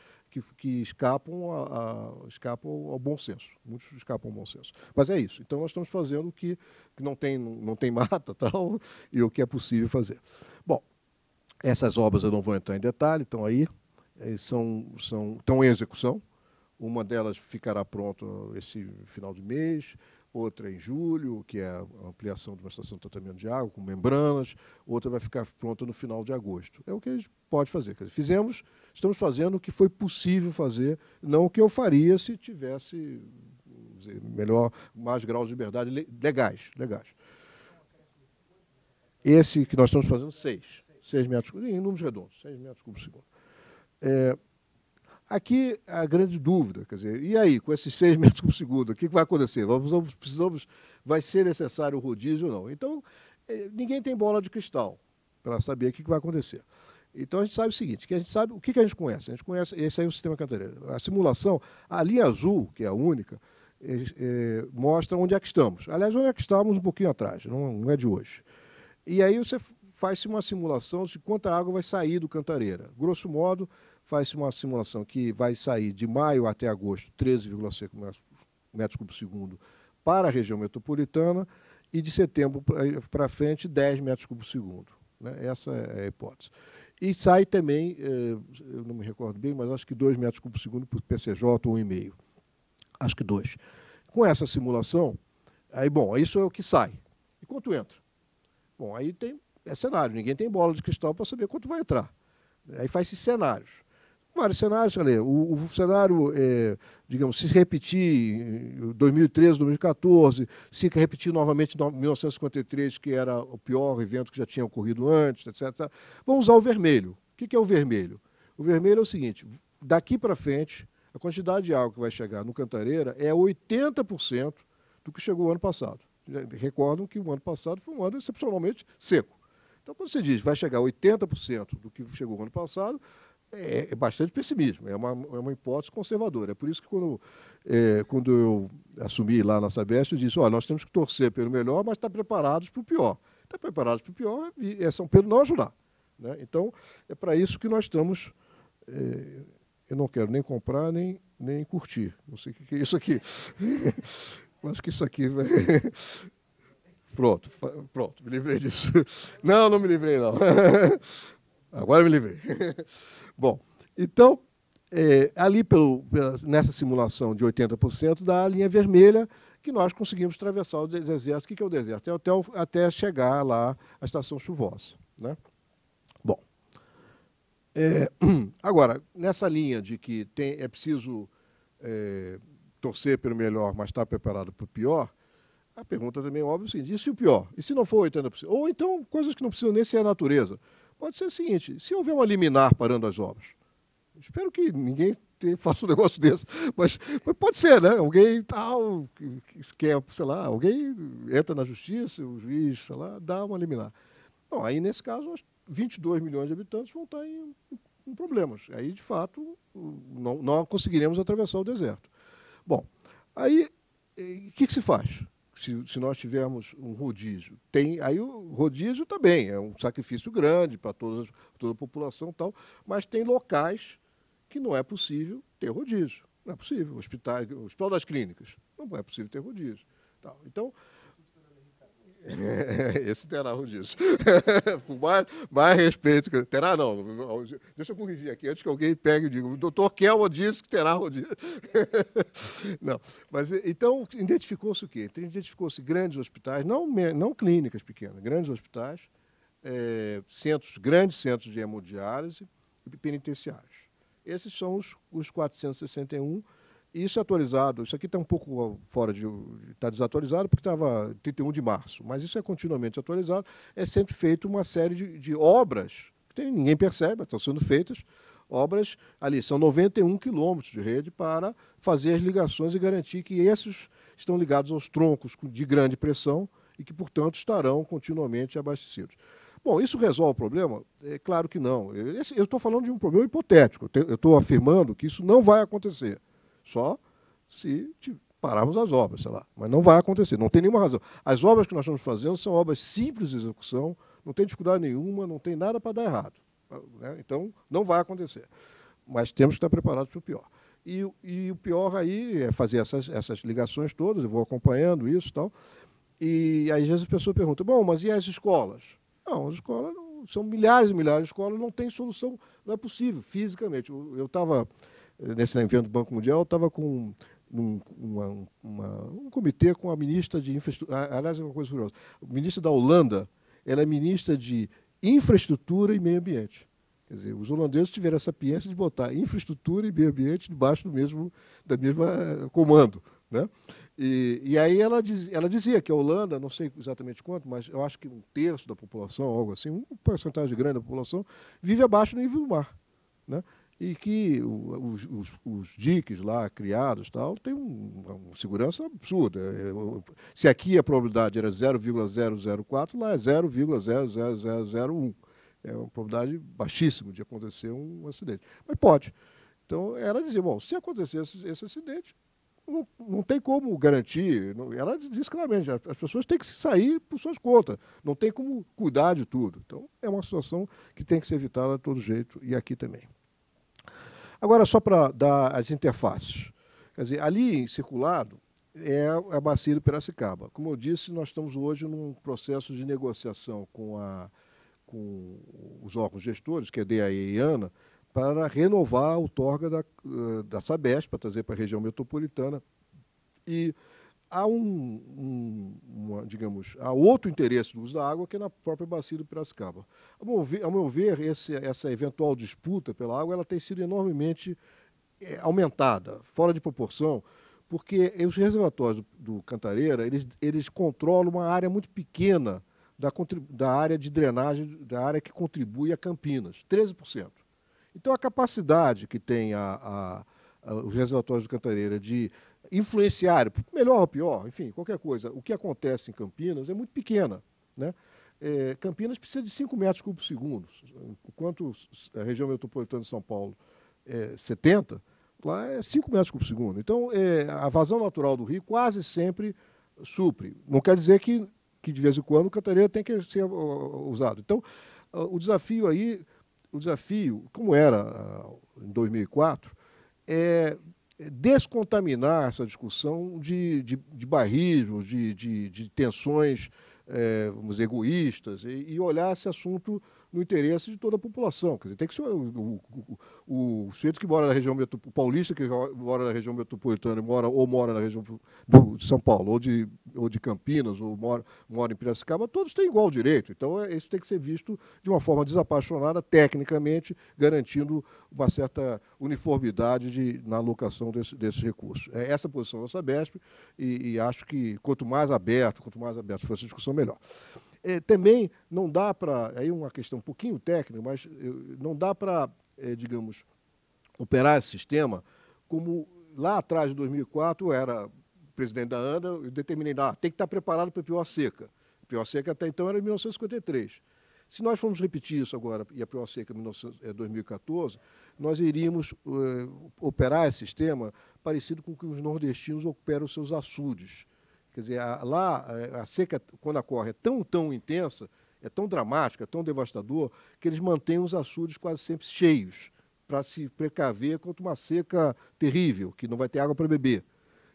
que escapam ao bom senso. Muitos escapam ao bom senso. Mas é isso. Então, nós estamos fazendo o que não tem mata tal, e o que é possível fazer. Bom, essas obras eu não vou entrar em detalhe, estão aí, estão em execução. Uma delas ficará pronta esse final de mês, outra em julho, que é a ampliação de uma estação de tratamento de água com membranas, outra vai ficar pronta no final de agosto. É o que a gente pode fazer. Quer dizer, estamos fazendo o que foi possível fazer, não o que eu faria se tivesse mais graus de liberdade legais. Esse que nós estamos fazendo, 6 metros cúbicos, em números redondos, 6 metros cúbicos por segundo. Aqui a grande dúvida, quer dizer, e aí, com esses 6 metros por segundo, o que vai acontecer? Vai ser necessário o rodízio ou não? Então, ninguém tem bola de cristal para saber o que vai acontecer. Então, a gente sabe o seguinte, o que a gente conhece? A gente conhece, esse aí é o sistema Cantareira. A simulação, a linha azul, que é a única, mostra onde é que estamos. Aliás, onde é que estávamos um pouquinho atrás, não é de hoje. E aí você faz uma simulação de quanta água vai sair do Cantareira. Grosso modo, faz-se uma simulação que vai sair de maio até agosto 13,5 metros cúbicos por segundo para a região metropolitana e de setembro para frente 10 metros cúbicos por segundo. Né? Essa é a hipótese. E sai também, eu não me recordo bem, mas acho que 2 metros cúbicos por segundo para o PCJ ou 1,5. Acho que 2. Com essa simulação, isso é o que sai. E quanto entra? Bom, aí é cenário, ninguém tem bola de cristal para saber quanto vai entrar. Aí faz-se cenários. Vários cenários, o cenário, digamos, se repetir em 2013, 2014, se repetir novamente em 1953, que era o pior evento que já tinha ocorrido antes, etc. Vamos usar o vermelho. O que é o vermelho? O vermelho é o seguinte, daqui para frente, a quantidade de água que vai chegar no Cantareira é 80% do que chegou o ano passado. Recordam que o ano passado foi um ano excepcionalmente seco. Então, quando você diz vai chegar 80% do que chegou o ano passado, é bastante pessimismo, é uma hipótese conservadora. É por isso que quando eu assumi lá na Sabesp, eu disse, nós temos que torcer pelo melhor, mas estar preparados para o pior. Estar preparados para o pior é São Pedro não ajudar. Né? Então, é para isso que nós estamos... eu não quero nem comprar, nem curtir. Não sei o que é isso aqui. Acho que isso aqui vai... Pronto, me livrei disso. Não me livrei, não. Agora me livrei. Bom, então, ali nessa simulação de 80% da linha vermelha, que nós conseguimos atravessar o deserto. O que é o deserto? É até chegar lá à estação chuvosa. Né? Bom, agora, nessa linha de que é preciso torcer pelo melhor, mas estar preparado para o pior, a pergunta também é óbvia, assim, e se o pior? E se não for 80%? Ou então, coisas que não precisam nem ser a natureza. Pode ser o seguinte, se houver uma liminar parando as obras, espero que ninguém faça um negócio desse, mas pode ser, né? Alguém tal, que quer, sei lá, alguém entra na justiça, o juiz, sei lá, dá uma liminar. Bom, aí, nesse caso, 22 milhões de habitantes vão estar em problemas. Aí, de fato, não conseguiremos atravessar o deserto. Bom, aí, o que se faz? Se nós tivermos um rodízio, aí o rodízio também é um sacrifício grande para toda a população e tal, mas tem locais que não é possível ter rodízio. Não é possível. O Hospital das Clínicas, não é possível ter rodízio. Então, Esse terá rodízio. Com mais respeito. Terá não. Deixa eu corrigir aqui, antes que alguém pegue e diga, o doutor Kelman disse que terá rodízio. Não. Mas, então, identificou-se o quê? Identificou-se grandes hospitais, não clínicas pequenas, grandes hospitais, grandes centros de hemodiálise e penitenciários. Esses são os 461. E isso é atualizado, isso aqui está um pouco fora de... Está desatualizado porque estava 31 de março, mas isso é continuamente atualizado. É sempre feito uma série de obras, que ninguém percebe, mas estão sendo feitas, obras ali, são 91 quilômetros de rede para fazer as ligações e garantir que esses estão ligados aos troncos de grande pressão e que, portanto, estarão continuamente abastecidos. Bom, isso resolve o problema? É claro que não. Eu estou falando de um problema hipotético, eu estou afirmando que isso não vai acontecer. Só se pararmos as obras, sei lá. Mas não vai acontecer, não tem nenhuma razão. As obras que nós estamos fazendo são obras simples de execução, não tem dificuldade nenhuma, não tem nada para dar errado. Né? Então, não vai acontecer. Mas temos que estar preparados para o pior. E o pior aí é fazer essas ligações todas, eu vou acompanhando isso e tal. E aí às vezes as pessoas perguntam, bom, mas e as escolas? Não, as escolas são milhares e milhares de escolas, não tem solução, não é possível, fisicamente. Eu estava... Nesse evento do Banco Mundial, eu estava com um comitê com a ministra de infraestrutura. Aliás, é uma coisa curiosa. A ministra da Holanda, ela é ministra de infraestrutura e meio ambiente. Quer dizer, os holandeses tiveram essa sapiência de botar infraestrutura e meio ambiente debaixo da mesma comando. Né? E aí ela dizia que a Holanda, não sei exatamente quanto, mas eu acho que 1/3 da população, algo assim, uma porcentagem grande da população, vive abaixo do nível do mar. Né? E que os diques lá criados tal, tem uma segurança absurda. Se aqui a probabilidade era 0,004, lá é 0,00001. É uma probabilidade baixíssima de acontecer um acidente. Mas pode. Então, ela dizia, bom, se acontecer esse acidente, não tem como garantir. Ela diz claramente, as pessoas têm que sair por suas contas. Não tem como cuidar de tudo. Então, é uma situação que tem que ser evitada de todo jeito, e aqui também. Agora, só para dar as interfaces. Quer dizer, ali em circulado é a bacia do Piracicaba. Como eu disse, nós estamos hoje num processo de negociação com os órgãos gestores, que é a DAE e ANA, para renovar a outorga da Sabesp, para trazer para a região metropolitana. E há há outro interesse do uso da água, que é na própria bacia do Piracicaba. Ao meu ver, essa eventual disputa pela água ela tem sido enormemente aumentada, fora de proporção, porque os reservatórios do Cantareira, eles controlam uma área muito pequena da área de drenagem, da área que contribui a Campinas, 13%. Então, a capacidade que tem os reservatórios do Cantareira de influenciar, melhor ou pior, enfim, qualquer coisa, o que acontece em Campinas é muito pequena. Né? Campinas precisa de 5 metros cúbicos por segundo, enquanto a região metropolitana de São Paulo é 70, lá é 5 metros cúbicos por segundo. Então, a vazão natural do rio quase sempre supre. Não quer dizer que de vez em quando o Cantareira tem que ser usado. Então, o desafio, como era em 2004, é descontaminar essa discussão de bairrismos, de tensões vamos dizer, egoístas, e olhar esse assunto no interesse de toda a população. Quer dizer, tem que ser o sujeito que mora na região metropolitana, o paulista que mora na região metropolitana mora na região de São Paulo, ou de Campinas, ou mora em Piracicaba, todos têm igual direito. Então, isso tem que ser visto de uma forma desapaixonada, tecnicamente, garantindo uma certa uniformidade na alocação desses recursos. É essa a posição da Sabesp, e acho que quanto mais aberto for essa discussão, melhor. Também não dá para, aí uma questão um pouquinho técnica, mas não dá para, digamos, operar esse sistema como lá atrás, de 2004, eu era presidente da ANDA, eu determinei, tem que estar preparado para a pior seca. A pior seca até então era em 1953. Se nós formos repetir isso agora, e a pior seca é 2014, nós iríamos operar esse sistema parecido com o que os nordestinos operam os seus açudes. Quer dizer, lá a seca, quando ocorre, é tão intensa, é tão dramática, é tão devastador, que eles mantêm os açudes quase sempre cheios, para se precaver contra uma seca terrível, que não vai ter água para beber.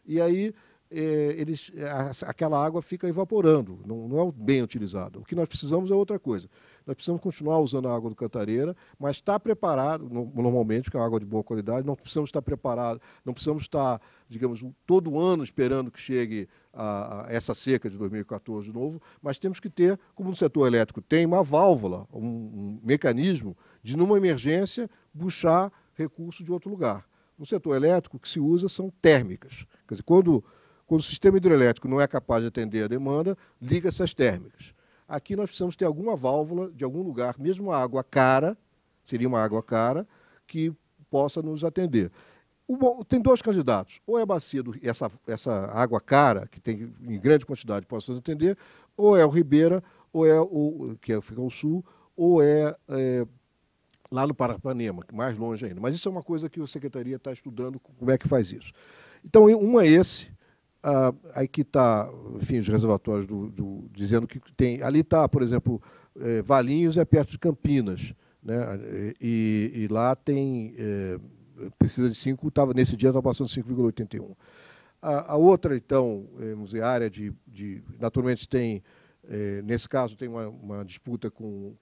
E aí aquela água fica evaporando, não é bem utilizada. O que nós precisamos é outra coisa. Nós precisamos continuar usando a água do Cantareira, mas estar preparado, normalmente, que é uma água de boa qualidade, não precisamos estar preparados, não precisamos estar, digamos, todo ano esperando que chegue essa seca de 2014 de novo, mas temos que ter, como no setor elétrico tem, uma válvula, um mecanismo de, numa emergência, buscar recurso de outro lugar. No setor elétrico, o que se usa são térmicas. Quer dizer, quando o sistema hidrelétrico não é capaz de atender a demanda, liga-se às térmicas. Aqui nós precisamos ter alguma válvula de algum lugar, mesmo a água cara, seria uma água cara, que possa nos atender. Tem dois candidatos, ou é a bacia, essa água cara, que tem em grande quantidade, possa nos atender, ou é o Ribeira, ou é que fica ao sul, ou lá no Paranapanema, mais longe ainda. Mas isso é uma coisa que a Secretaria está estudando, como é que faz isso. Então, um é esse. Aí que está, enfim, os reservatórios dizendo que tem. Ali está, por exemplo, Valinhos é perto de Campinas, né? E lá tem. Precisa de 5, nesse dia estava passando 5,81. A outra, então, vamos dizer, área naturalmente tem. Nesse caso, tem uma disputa com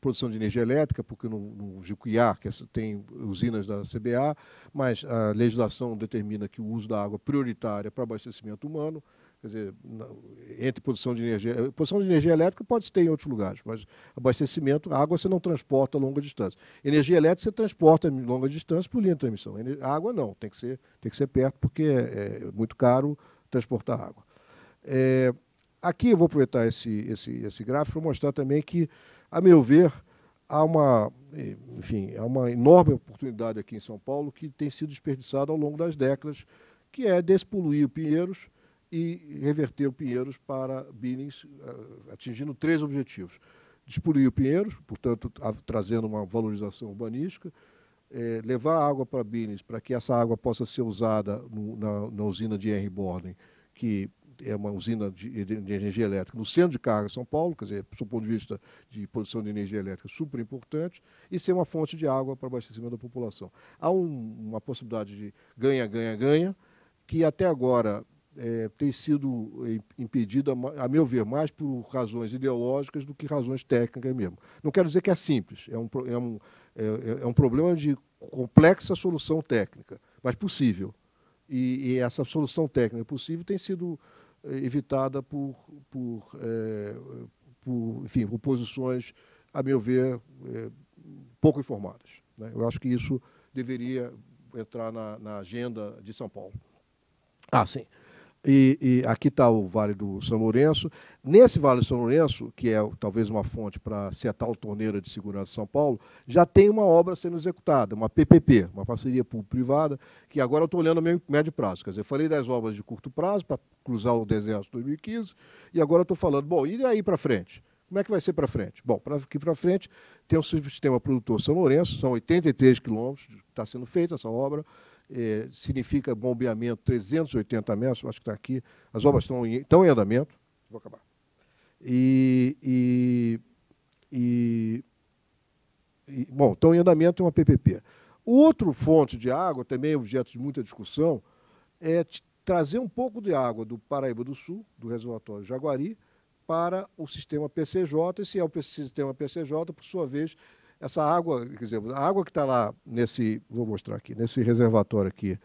produção de energia elétrica, porque no Juquiá, que tem usinas da CBA, mas a legislação determina que o uso da água é prioritária para abastecimento humano. Quer dizer, entre produção de energia elétrica pode ter em outros lugares, mas abastecimento, a água você não transporta a longa distância. Energia elétrica você transporta a longa distância por linha de transmissão. A água não, tem que ser perto, porque é muito caro transportar água. Aqui eu vou aproveitar esse gráfico para mostrar também que, a meu ver, há uma enorme oportunidade aqui em São Paulo que tem sido desperdiçada ao longo das décadas, que é despoluir o Pinheiros e reverter o Pinheiros para Billings, atingindo 3 objetivos. Despoluir o Pinheiros, portanto, trazendo uma valorização urbanística, levar a água para Billings para que essa água possa ser usada na usina de Henry Borden, que é uma usina de energia elétrica no centro de carga de São Paulo, quer dizer, do ponto de vista de produção de energia elétrica, super importante, e ser uma fonte de água para abastecimento da população. Há uma possibilidade de ganha-ganha-ganha, que até agora tem sido impedida, a meu ver, mais por razões ideológicas do que razões técnicas mesmo. Não quero dizer que é simples, é um problema de complexa solução técnica, mas possível. E essa solução técnica possível tem sido evitada por posições, a meu ver, pouco informadas, né? Eu acho que isso deveria entrar na agenda de São Paulo. Sim. E aqui está o Vale do São Lourenço. Nesse Vale do São Lourenço, que é talvez uma fonte para ser a tal torneira de segurança de São Paulo, já tem uma obra sendo executada, uma PPP, uma parceria público-privada, que agora eu estou olhando a médio prazo. Quer dizer, eu falei das obras de curto prazo, para cruzar o deserto 2015, e agora eu estou falando, bom, e daí para frente? Como é que vai ser para frente? Bom, aqui para frente tem o sistema produtor São Lourenço, são 83 quilômetros, está sendo feita essa obra, significa bombeamento 380 metros, acho que está aqui, as obras estão em andamento, vou acabar. Bom, estão em andamento uma PPP. O outro fonte de água, também objeto de muita discussão, é trazer um pouco de água do Paraíba do Sul, do reservatório Jaguari, para o sistema PCJ, e se é o sistema PCJ, por sua vez, essa água, quer dizer, a água que está lá vou mostrar aqui, nesse reservatório aqui.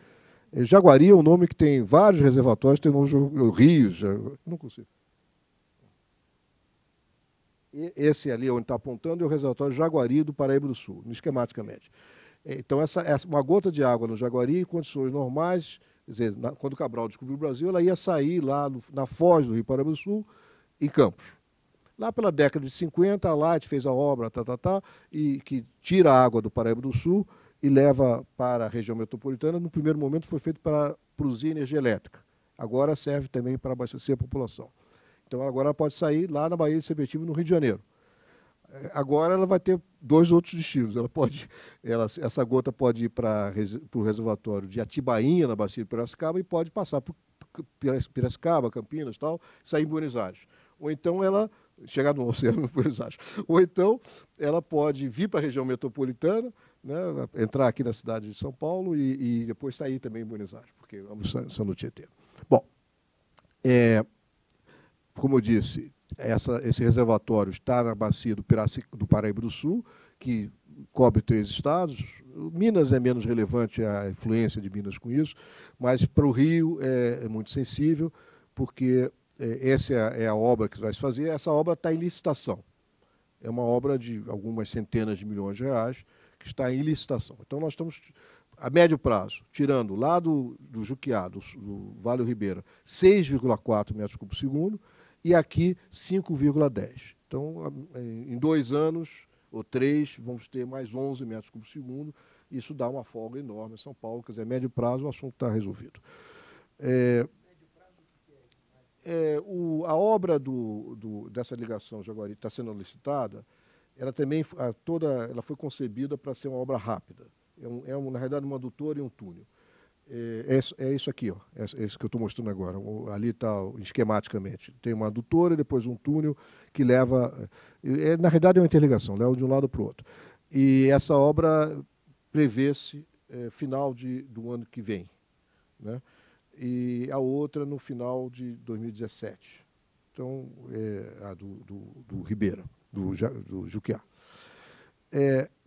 Jaguari é um nome que tem vários reservatórios, tem rios, não consigo. Esse ali onde está apontando é o reservatório Jaguari do Paraíba do Sul, esquematicamente. Então, uma gota de água no Jaguari, em condições normais, quer dizer, quando o Cabral descobriu o Brasil, ela ia sair lá na foz do Rio Paraíba do Sul, em Campos. Lá pela década de 50, a Light fez a obra, e que tira a água do Paraíba do Sul e leva para a região metropolitana. No primeiro momento foi feito para produzir energia elétrica. Agora serve também para abastecer a população. Então, agora ela pode sair lá na Baía de Sepetiba, no Rio de Janeiro. Agora ela vai ter 2 outros destinos. Essa gota pode ir para o reservatório de Atibainha, na Bacia de Piracicaba, e pode passar por Piracicaba, Campinas, sair em Buenos Aires. Ou então ela chegar no oceano, Buenos Aires. Ou então ela pode vir para a região metropolitana, né, entrar aqui na cidade de São Paulo e depois sair também em Buenos Aires, porque vamos no Tietê. Bom, como eu disse, esse reservatório está na bacia do Paraíba do Sul, que cobre 3 estados. Minas é menos relevante a influência de Minas com isso, mas para o Rio é muito sensível, porque essa é a obra que vai se fazer. Essa obra está em licitação. É uma obra de algumas centenas de milhões de reais que está em licitação. Então, nós estamos, a médio prazo, tirando lá do Juquiá, do Vale do Ribeira, 6,4 metros cúbicos por segundo, e aqui 5,10. Então, em 2 anos ou 3, vamos ter mais 11 metros cúbicos por segundo. Isso dá uma folga enorme em São Paulo. Quer dizer, a médio prazo o assunto está resolvido. A obra dessa ligação Jaguari está sendo licitada, ela também ela foi concebida para ser uma obra rápida. Na realidade, uma adutora e um túnel. É isso aqui, ó, é isso que eu estou mostrando agora. Ali está esquematicamente. Tem uma adutora e depois um túnel que leva... na realidade, é uma interligação, leva de um lado para o outro. E essa obra prevê-se final do ano que vem, né? E a outra no final de 2017. Então, a do Ribeira, do Juquiá.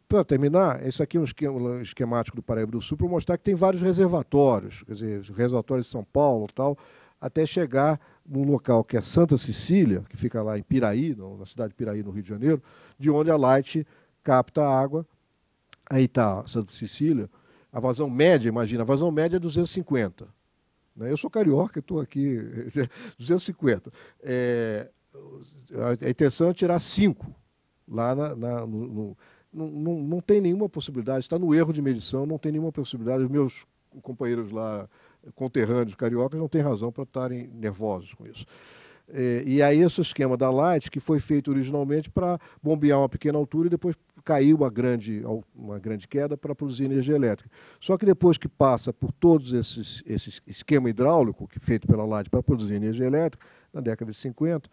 Para terminar, esse aqui é um esquemático do Paraíba do Sul para mostrar que tem vários reservatórios, quer dizer, reservatórios de São Paulo e tal, até chegar num local que é Santa Cecília, que fica lá em Piraí, na cidade de Piraí, no Rio de Janeiro, de onde a Light capta a água. Aí está Santa Cecília, a vazão média, imagina, a vazão média é 250. Né? Eu sou carioca, estou aqui, 250. A intenção é tirar 5 lá não tem nenhuma possibilidade, está no erro de medição, não tem nenhuma possibilidade. Os meus companheiros lá, conterrâneos cariocas, não têm razão para estarem nervosos com isso. E aí esse esquema da Light, que foi feito originalmente para bombear uma pequena altura e depois cair uma grande queda para produzir energia elétrica. Só que depois que passa por todos esse esquema hidráulico que feito pela Light para produzir energia elétrica, na década de 50,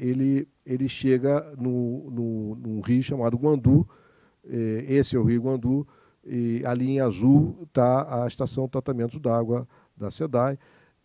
ele chega num rio chamado Guandu. Esse é o rio Guandu, e ali em azul está a estação de tratamento d'água da SEDAI,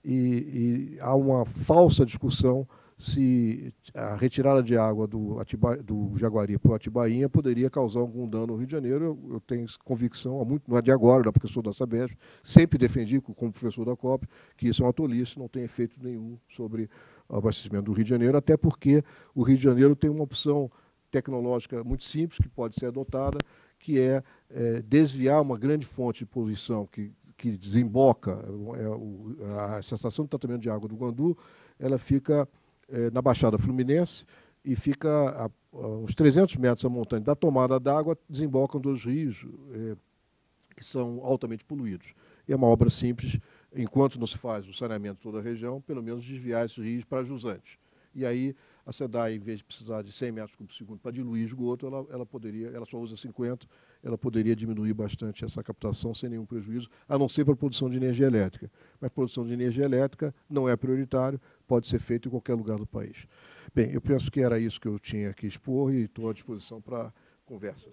e há uma falsa discussão se a retirada de água do Jaguari para o Atibainha poderia causar algum dano no Rio de Janeiro. Eu tenho convicção, não é de agora, da professor da Sabesp, sempre defendi, como professor da COP, que isso é uma tolice, não tem efeito nenhum sobre o abastecimento do Rio de Janeiro, até porque o Rio de Janeiro tem uma opção tecnológica muito simples, que pode ser adotada, que é desviar uma grande fonte de poluição que desemboca, essa estação de tratamento de água do Guandu, ela fica na Baixada Fluminense e fica a uns 300 metros da montanha da tomada d'água, desembocam 2 rios que são altamente poluídos. E é uma obra simples, enquanto não se faz o saneamento de toda a região, pelo menos desviar esses rios para jusante. E aí a SEDAI, em vez de precisar de 100 metros cúbicos por segundo para diluir esgoto, ela só usa 50, ela poderia diminuir bastante essa captação sem nenhum prejuízo, a não ser para a produção de energia elétrica. Mas produção de energia elétrica não é prioritário, pode ser feito em qualquer lugar do país. Bem, eu penso que era isso que eu tinha que expor e estou à disposição para conversas.